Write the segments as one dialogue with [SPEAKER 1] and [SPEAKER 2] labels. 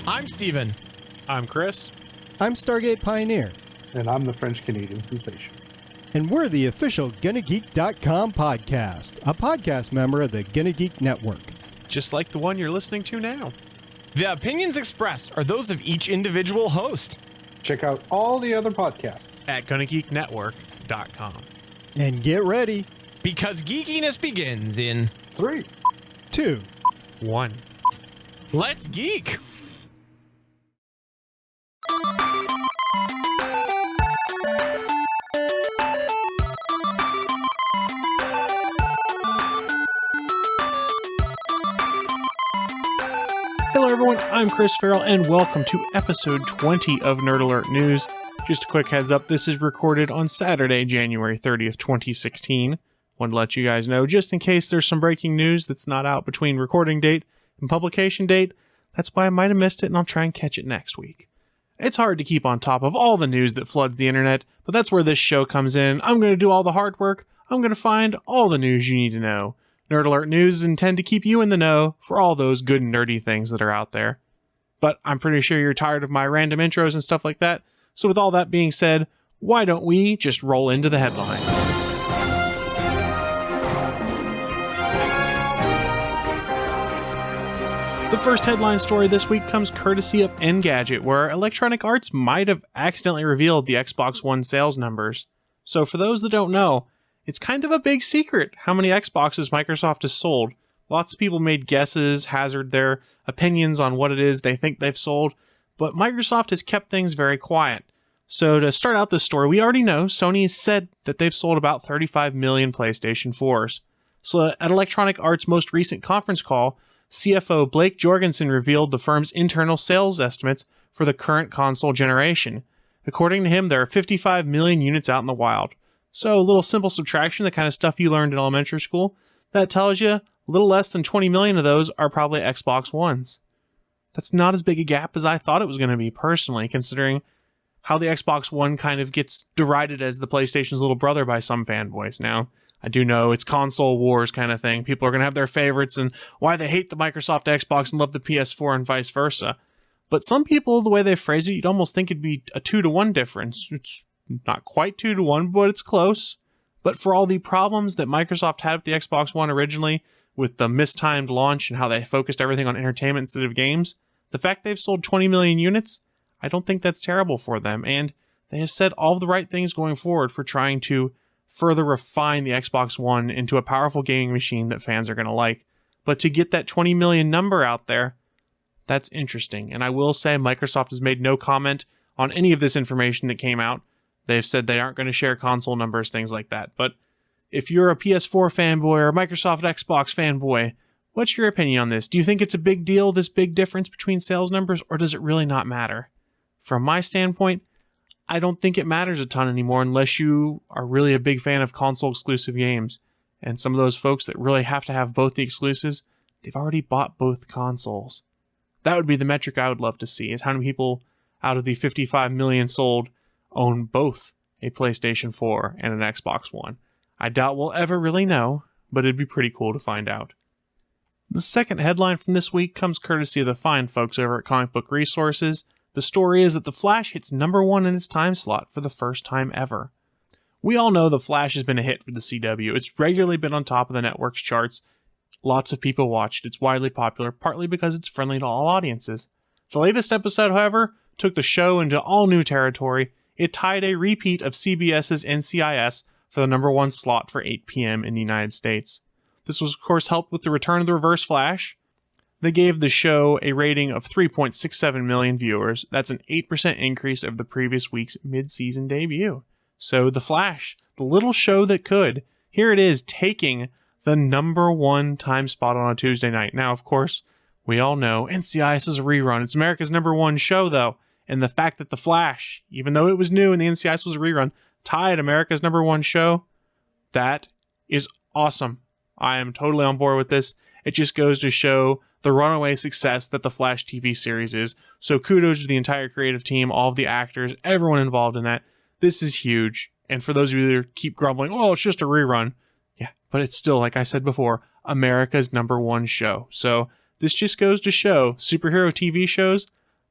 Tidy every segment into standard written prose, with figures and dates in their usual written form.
[SPEAKER 1] I'm Steven.
[SPEAKER 2] I'm Chris.
[SPEAKER 3] I'm Stargate Pioneer.
[SPEAKER 4] And I'm the French-Canadian sensation.
[SPEAKER 3] And we're the official GonnaGeek.com podcast, a podcast member of the Gonna Geek Network.
[SPEAKER 2] Just like the one you're listening to now.
[SPEAKER 1] The opinions expressed are those of each individual host.
[SPEAKER 4] Check out all the other podcasts
[SPEAKER 2] At GonnaGeekNetwork.com.
[SPEAKER 3] And get ready.
[SPEAKER 1] Because geekiness begins in
[SPEAKER 4] 3,
[SPEAKER 3] 2,
[SPEAKER 2] 1.
[SPEAKER 1] Let's Geek!
[SPEAKER 2] Hello everyone, I'm Chris Farrell and welcome to episode 20 of Nerd Alert News. Just a quick heads up, this is recorded on Saturday, January 30th, 2016. Wanted to let you guys know, just in case there's some breaking news that's not out between recording date and publication date, that's why I might have missed it and I'll try and catch it next week. It's hard to keep on top of all the news that floods the internet, but that's where this show comes in. I'm going to do all the hard work. I'm going to find all the news you need to know. Nerd Alert News is intended to keep you in the know for all those good nerdy things that are out there. But I'm pretty sure you're tired of my random intros and stuff like that. So with all that being said, why don't we just roll into the headlines? The first headline story this week comes courtesy of Engadget, where Electronic Arts might have accidentally revealed the Xbox One sales numbers. So for those that don't know, it's kind of a big secret how many Xboxes Microsoft has sold. Lots of people made guesses, hazard their opinions on what it is they think they've sold, but Microsoft has kept things very quiet. So to start out this story, we already know Sony has said that they've sold about 35 million PlayStation 4s. So at Electronic Arts' most recent conference call, CFO Blake Jorgensen revealed the firm's internal sales estimates for the current console generation. According to him, there are 55 million units out in the wild. So a little simple subtraction, the kind of stuff you learned in elementary school, that tells you a little less than 20 million of those are probably Xbox Ones. That's not as big a gap as I thought it was going to be personally, considering how the Xbox One kind of gets derided as the PlayStation's little brother by some fanboys. Now, I do know it's console wars kind of thing. People are going to have their favorites and why they hate the Microsoft Xbox and love the PS4 and vice versa. But some people, the way they phrase it, you'd almost think it'd be a 2-to-1 difference. It's not quite 2-to-1, but it's close. But for all the problems that Microsoft had with the Xbox One originally, with the mistimed launch and how they focused everything on entertainment instead of games, the fact they've sold 20 million units, I don't think that's terrible for them. And they have said all of the right things going forward for trying to further refine the Xbox One into a powerful gaming machine that fans are going to like. But to get that 20 million number out there, that's interesting. And I will say Microsoft has made no comment on any of this information that came out. They've said they aren't going to share console numbers, things like that. But if you're a PS4 fanboy or a Microsoft Xbox fanboy, what's your opinion on this? Do you think it's a big deal, this big difference between sales numbers, or does it really not matter? From my standpoint, I don't think it matters a ton anymore unless you are really a big fan of console exclusive games. And some of those folks that really have to have both the exclusives, they've already bought both consoles. That would be the metric I would love to see, is how many people out of the 55 million sold own both a PlayStation 4 and an Xbox One. I doubt we'll ever really know, but it'd be pretty cool to find out. The second headline from this week comes courtesy of the fine folks over at Comic Book Resources. The story is that The Flash hits number 1 in its time slot for the first time ever. We all know The Flash has been a hit for the CW. It's regularly been on top of the network's charts. Lots of people watch it. It's widely popular, partly because it's friendly to all audiences. The latest episode, however, took the show into all new territory. It tied a repeat of CBS's NCIS for the number 1 slot for 8 p.m. in the United States. This was, of course, helped with the return of the Reverse Flash. They gave the show a rating of 3.67 million viewers. That's an 8% increase over the previous week's mid-season debut. So The Flash, the little show that could, here it is taking the number 1 time spot on a Tuesday night. Now, of course, we all know NCIS is a rerun. It's America's number 1 show, though. And the fact that The Flash, even though it was new and the NCIS was a rerun, tied America's number 1 show, that is awesome. I am totally on board with this. It just goes to show the runaway success that the Flash TV series is. So kudos to the entire creative team, all of the actors, everyone involved in that. This is huge. And for those of you that keep grumbling, oh, it's just a rerun. Yeah, but it's still, like I said before, America's number 1 show. So this just goes to show superhero TV shows,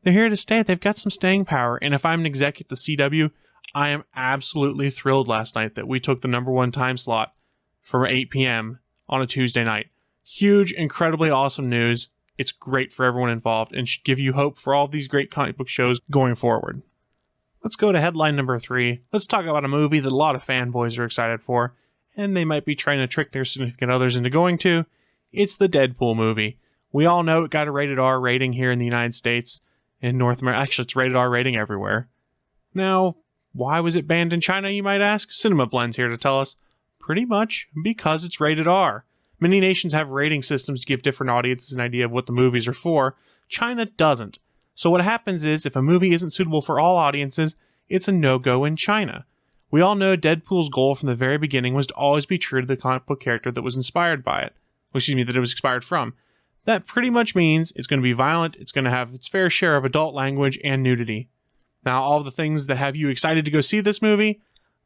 [SPEAKER 2] They're here to stay. They've got some staying power. And if I'm an exec at the CW, I am absolutely thrilled last night that we took the #1 time slot for 8 p.m. on a Tuesday night. Huge, incredibly awesome news. It's great for everyone involved and should give you hope for all of these great comic book shows going forward. Let's go to headline number 3. Let's talk about a movie that a lot of fanboys are excited for, and they might be trying to trick their significant others into going to. It's the Deadpool movie. We all know it got a rated R rating here in the United States. In North America, actually, it's rated R rating everywhere. Now, why was it banned in China, you might ask? Cinema Blend's here to tell us. Pretty much because it's rated R. Many nations have rating systems to give different audiences an idea of what the movies are for. China doesn't. So what happens is, if a movie isn't suitable for all audiences, it's a no-go in China. We all know Deadpool's goal from the very beginning was to always be true to the comic book character that was inspired by it. That it was inspired from. That pretty much means it's going to be violent, it's going to have its fair share of adult language and nudity. Now, all the things that have you excited to go see this movie,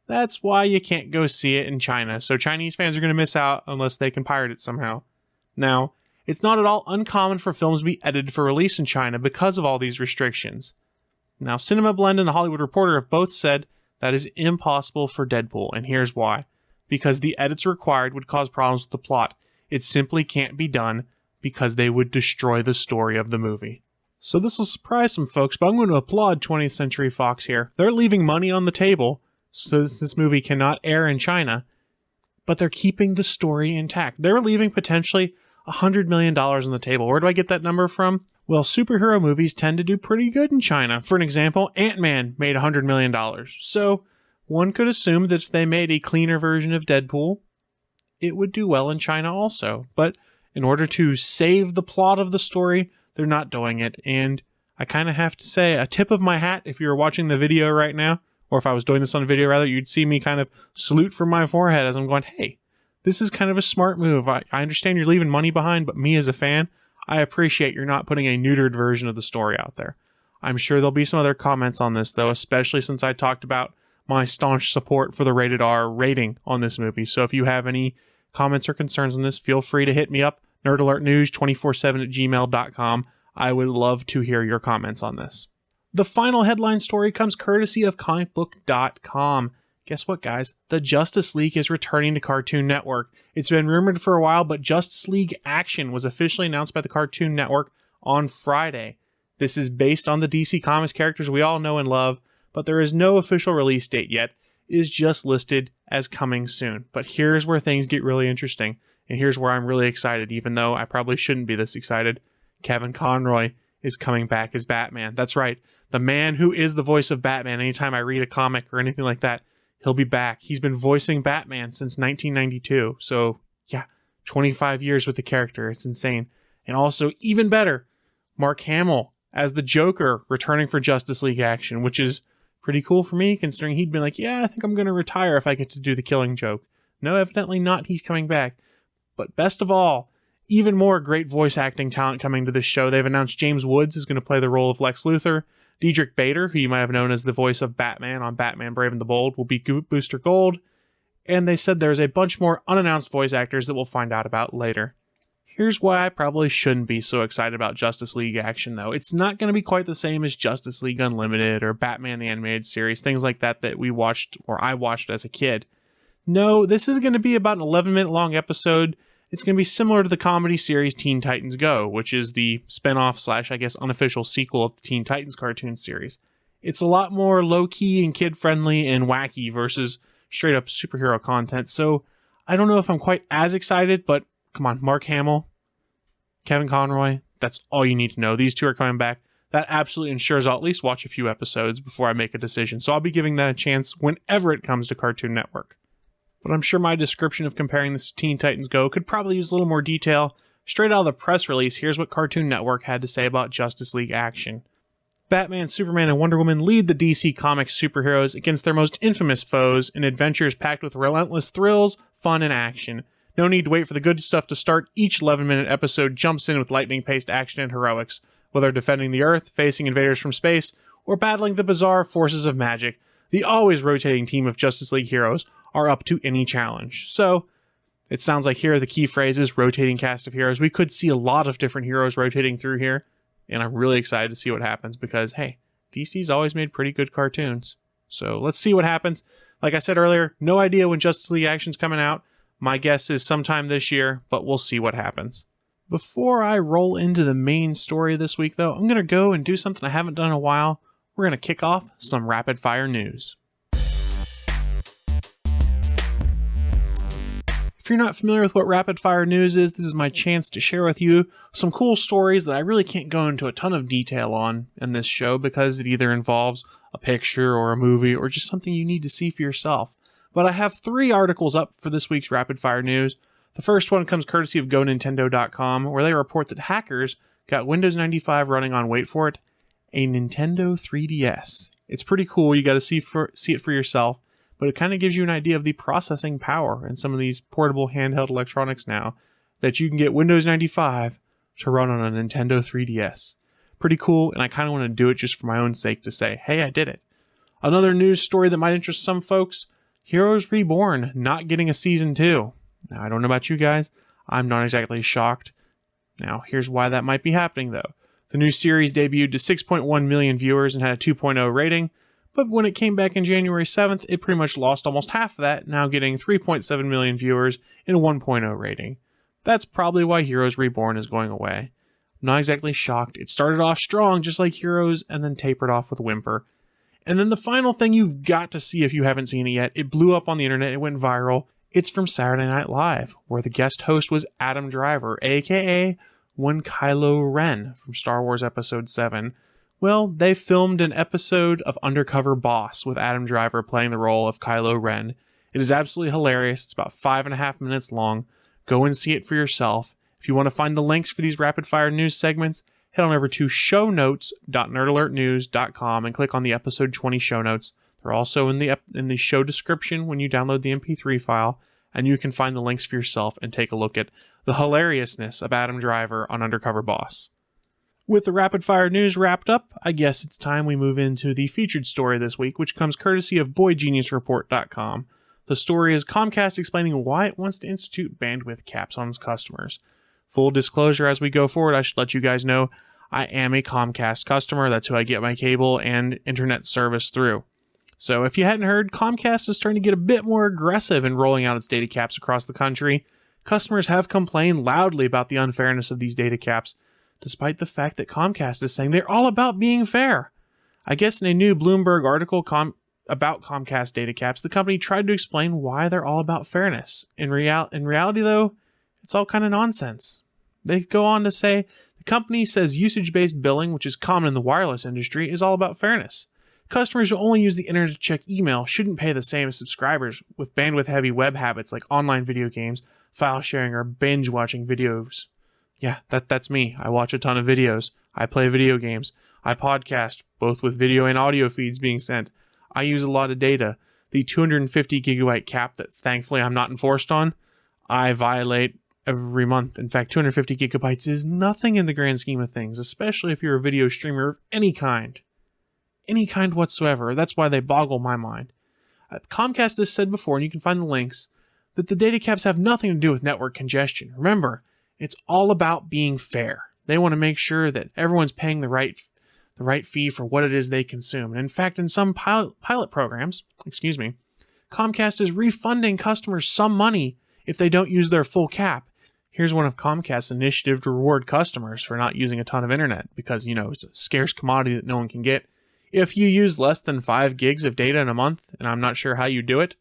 [SPEAKER 2] that's why you can't go see it in China. So Chinese fans are going to miss out unless they can pirate it somehow. Now, it's not at all uncommon for films to be edited for release in China because of all these restrictions. Now, Cinema Blend and The Hollywood Reporter have both said that is impossible for Deadpool, and here's why. Because the edits required would cause problems with the plot. It simply can't be done because they would destroy the story of the movie. So this will surprise some folks, but I'm going to applaud 20th Century Fox here. They're leaving money on the table so this movie cannot air in China, but they're keeping the story intact. They're leaving potentially $100 million on the table. Where do I get that number from? Well, superhero movies tend to do pretty good in China. For an example, Ant-Man made $100 million. So one could assume that if they made a cleaner version of Deadpool, it would do well in China also. But in order to save the plot of the story, they're not doing it. And I kind of have to say, a tip of my hat, if you were watching the video right now, or if I was doing this on video rather, you'd see me kind of salute from my forehead as I'm going, hey, this is kind of a smart move. I understand you're leaving money behind, but me as a fan, I appreciate you're not putting a neutered version of the story out there. I'm sure there'll be some other comments on this, though, especially since I talked about my staunch support for the rated R rating on this movie. So if you have any comments or concerns on this, feel free to hit me up, nerdalertnews247@gmail.com. I would love to hear your comments on this. The final headline story comes courtesy of comicbook.com. Guess what, guys? The Justice League is returning to Cartoon Network. It's been rumored for a while, but Justice League Action was officially announced by the Cartoon Network on Friday. This is based on the DC Comics characters we all know and love, but there is no official release date yet. It is just listed as coming soon. But here's where things get really interesting, and here's where I'm really excited, even though I probably shouldn't be this excited. Kevin Conroy is coming back as Batman. That's right. The man who is the voice of Batman. Anytime I read a comic or anything like that, he'll be back. He's been voicing Batman since 1992. So, yeah, 25 years with the character. It's insane. And also, even better, Mark Hamill as the Joker returning for Justice League Action, which is pretty cool for me, considering he'd been like, yeah, I think I'm going to retire if I get to do the Killing Joke. No, evidently not. He's coming back. But best of all, even more great voice acting talent coming to this show. They've announced James Woods is going to play the role of Lex Luthor. Diedrich Bader, who you might have known as the voice of Batman on Batman Brave and the Bold, will be Booster Gold. And they said there's a bunch more unannounced voice actors that we'll find out about later. Here's why I probably shouldn't be so excited about Justice League Action, though. It's not going to be quite the same as Justice League Unlimited or Batman the Animated Series, things like that we watched, or I watched as a kid. No, this is going to be about an 11-minute long episode. It's going to be similar to the comedy series Teen Titans Go, which is the spinoff / I guess unofficial sequel of the Teen Titans cartoon series. It's a lot more low-key and kid-friendly and wacky versus straight-up superhero content, so I don't know if I'm quite as excited, but come on, Mark Hamill, Kevin Conroy, that's all you need to know. These two are coming back. That absolutely ensures I'll at least watch a few episodes before I make a decision, so I'll be giving that a chance whenever it comes to Cartoon Network. But I'm sure my description of comparing this to Teen Titans Go could probably use a little more detail. Straight out of the press release, here's what Cartoon Network had to say about Justice League Action. Batman, Superman, and Wonder Woman lead the DC Comics superheroes against their most infamous foes in adventures packed with relentless thrills, fun, and action. No need to wait for the good stuff to start. Each 11-minute episode jumps in with lightning-paced action and heroics, whether defending the Earth, facing invaders from space, or battling the bizarre forces of magic. The always rotating team of Justice League heroes are up to any challenge. So, it sounds like here are the key phrases, rotating cast of heroes. We could see a lot of different heroes rotating through here. and I'm really excited to see what happens because, hey, DC's always made pretty good cartoons. So let's see what happens. Like I said earlier, no idea when Justice League Action's coming out. My guess is sometime this year, but we'll see what happens. Before I roll into the main story this week, though, I'm going to go and do something I haven't done in a while. We're going to kick off some rapid fire news. If you're not familiar with what rapid fire news is, this is my chance to share with you some cool stories that I really can't go into a ton of detail on in this show because it either involves a picture or a movie or just something you need to see for yourself. But I have 3 articles up for this week's rapid fire news. The first one comes courtesy of GoNintendo.com, where they report that hackers got Windows 95 running on, wait for it, a Nintendo 3DS. It's pretty cool. You got to see it for yourself, but it kind of gives you an idea of the processing power in some of these portable handheld electronics now, that you can get Windows 95 to run on a Nintendo 3DS. Pretty cool, and I kind of want to do it just for my own sake to say, hey, I did it. Another news story that might interest some folks, Heroes Reborn not getting a Season 2. Now, I don't know about you guys. I'm not exactly shocked. Now, here's why that might be happening, though. The new series debuted to 6.1 million viewers and had a 2.0 rating, but when it came back in January 7th, it pretty much lost almost half of that, now getting 3.7 million viewers and a 1.0 rating. That's probably why Heroes Reborn is going away. I'm not exactly shocked. It started off strong, just like Heroes, and then tapered off with a whimper. And then the final thing you've got to see if you haven't seen it yet, it blew up on the internet, it went viral. It's from Saturday Night Live, where the guest host was Adam Driver, aka one Kylo Ren from Star Wars Episode 7. Well, they filmed an episode of Undercover Boss with Adam Driver playing the role of Kylo Ren. It is absolutely hilarious. It's about 5.5 minutes long. Go and see it for yourself. If you want to find the links for these rapid-fire news segments, head on over to shownotes.nerdalertnews.com and click on the episode 20 show notes. They're also in the show description when you download the MP3 file, and you can find the links for yourself and take a look at the hilariousness of Adam Driver on Undercover Boss. With the rapid-fire news wrapped up, I guess it's time we move into the featured story this week, which comes courtesy of BoyGeniusReport.com. The story is Comcast explaining why it wants to institute bandwidth caps on its customers. Full disclosure as we go forward, I should let you guys know I am a Comcast customer. That's who I get my cable and internet service through. So if you hadn't heard, Comcast is starting to get a bit more aggressive in rolling out its data caps across the country. Customers have complained loudly about the unfairness of these data caps, despite the fact that Comcast is saying they're all about being fair. I guess in a new Bloomberg article about Comcast data caps, the company tried to explain why they're all about fairness. In reality, though, it's all kind of nonsense. They go on to say, the company says usage-based billing, which is common in the wireless industry, is all about fairness. Customers who only use the internet to check email shouldn't pay the same as subscribers with bandwidth-heavy web habits like online video games, file sharing, or binge-watching videos. Yeah, that's me. I watch a ton of videos. I play video games. I podcast, both with video and audio feeds being sent. I use a lot of data. The 250 gigabyte cap that thankfully I'm not enforced on, I violate every month. In fact, 250 gigabytes is nothing in the grand scheme of things, especially if you're a video streamer of any kind. Any kind whatsoever. That's why they boggle my mind. Comcast has said before, and you can find the links, that the data caps have nothing to do with network congestion. Remember, it's all about being fair. They want to make sure that everyone's paying the right fee for what it is they consume. And in fact, in some pilot programs, Comcast is refunding customers some money if they don't use their full cap. Here's one of Comcast's initiative to reward customers for not using a ton of internet because, it's a scarce commodity that no one can get. If you use less than 5 gigs of data in a month, and I'm not sure how you do it,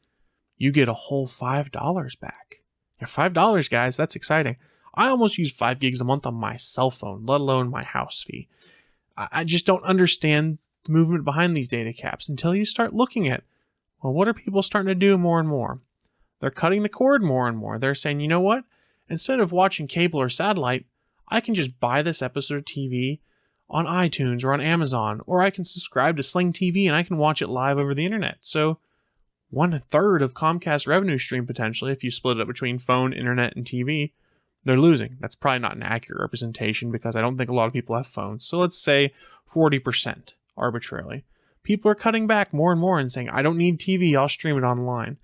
[SPEAKER 2] you get a whole $5 back. Yeah, $5, guys, that's exciting. I almost use 5 gigs a month on my cell phone, let alone my house fee. I just don't understand the movement behind these data caps until you start looking at, well, what are people starting to do more and more? They're cutting the cord more and more. They're saying, you know what? Instead of watching cable or satellite, I can just buy this episode of TV on iTunes or on Amazon, or I can subscribe to Sling TV and I can watch it live over the internet. So 1/3 of Comcast's revenue stream potentially, if you split it up between phone, internet, and TV, they're losing. That's probably not an accurate representation because I don't think a lot of people have phones. So let's say 40% arbitrarily. People are cutting back more and more and saying, I don't need TV, I'll stream it online.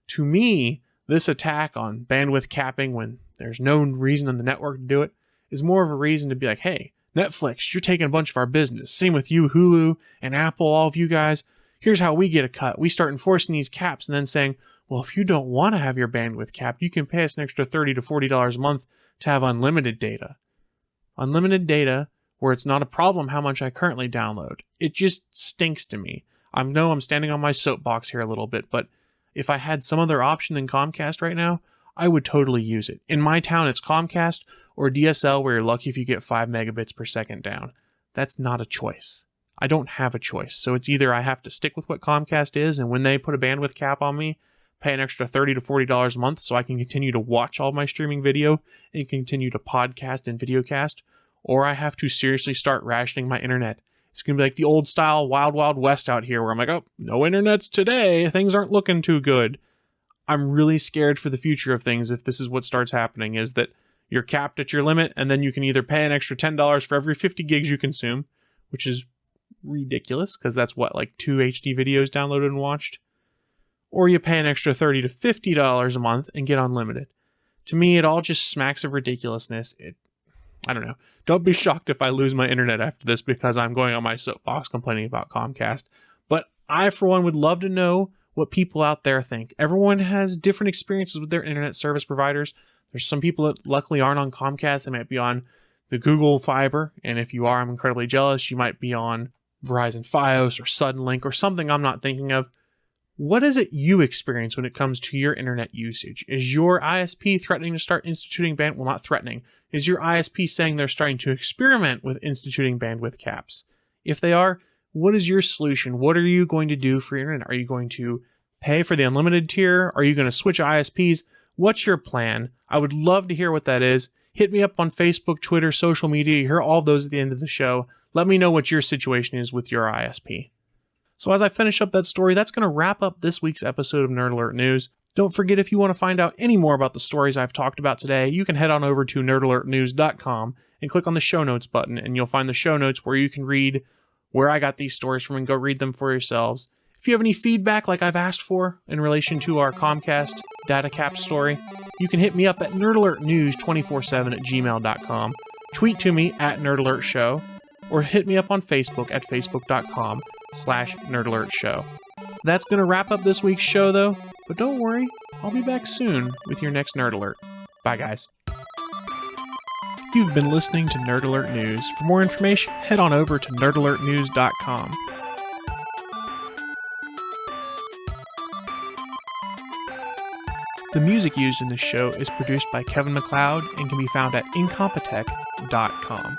[SPEAKER 2] To me, this attack on bandwidth capping when there's no reason on the network to do it is more of a reason to be like, hey, Netflix, you're taking a bunch of our business. Same with you, Hulu and Apple, all of you guys. Here's how we get a cut. We start enforcing these caps and then saying, well, if you don't want to have your bandwidth capped, you can pay us an extra $30 to $40 a month to have unlimited data. Unlimited data where it's not a problem how much I currently download. It just stinks to me. I know I'm standing on my soapbox here a little bit, but if I had some other option than Comcast right now, I would totally use it. In my town, it's Comcast or DSL where you're lucky if you get 5 megabits per second down. That's not a choice. I don't have a choice. So it's either I have to stick with what Comcast is, and when they put a bandwidth cap on me, pay an extra $30 to $40 a month so I can continue to watch all my streaming video and continue to podcast and videocast, or I have to seriously start rationing my internet. It's going to be like the old style Wild Wild West out here where I'm like, oh, no internets today. Things aren't looking too good. I'm really scared for the future of things if this is what starts happening, is that you're capped at your limit and then you can either pay an extra $10 for every 50 gigs you consume, which is ridiculous because that's what, like 2 HD videos downloaded and watched, or you pay an extra $30 to $50 a month and get unlimited. To me, it all just smacks of ridiculousness. I don't know. Don't be shocked if I lose my internet after this because I'm going on my soapbox complaining about Comcast. But I, for one, would love to know what people out there think. Everyone has different experiences with their internet service providers. There's some people that luckily aren't on Comcast. They might be on the Google Fiber. And if you are, I'm incredibly jealous. You might be on Verizon Fios or Suddenlink or something I'm not thinking of. What is it you experience when it comes to your internet usage? Is your ISP threatening to start instituting well, not threatening. Is your ISP saying they're starting to experiment with instituting bandwidth caps? If they are, what is your solution? What are you going to do for your internet? Are you going to pay for the unlimited tier? Are you going to switch ISPs? What's your plan? I would love to hear what that is. Hit me up on Facebook, Twitter, social media. You hear all of those at the end of the show. Let me know what your situation is with your ISP. So as I finish up that story, that's going to wrap up this week's episode of Nerd Alert News. Don't forget, if you want to find out any more about the stories I've talked about today, you can head on over to nerdalertnews.com and click on the show notes button, and you'll find the show notes where you can read where I got these stories from and go read them for yourselves. If you have any feedback like I've asked for in relation to our Comcast data cap story, you can hit me up at nerdalertnews247@gmail.com, tweet to me at nerdalertshow, or hit me up on Facebook at facebook.com/nerdalertshow. That's going to wrap up this week's show, though, but don't worry, I'll be back soon with your next Nerd Alert. Bye, guys. You've been listening to Nerd Alert News. For more information, head on over to nerdalertnews.com. The music used in this show is produced by Kevin MacLeod and can be found at incompetech.com.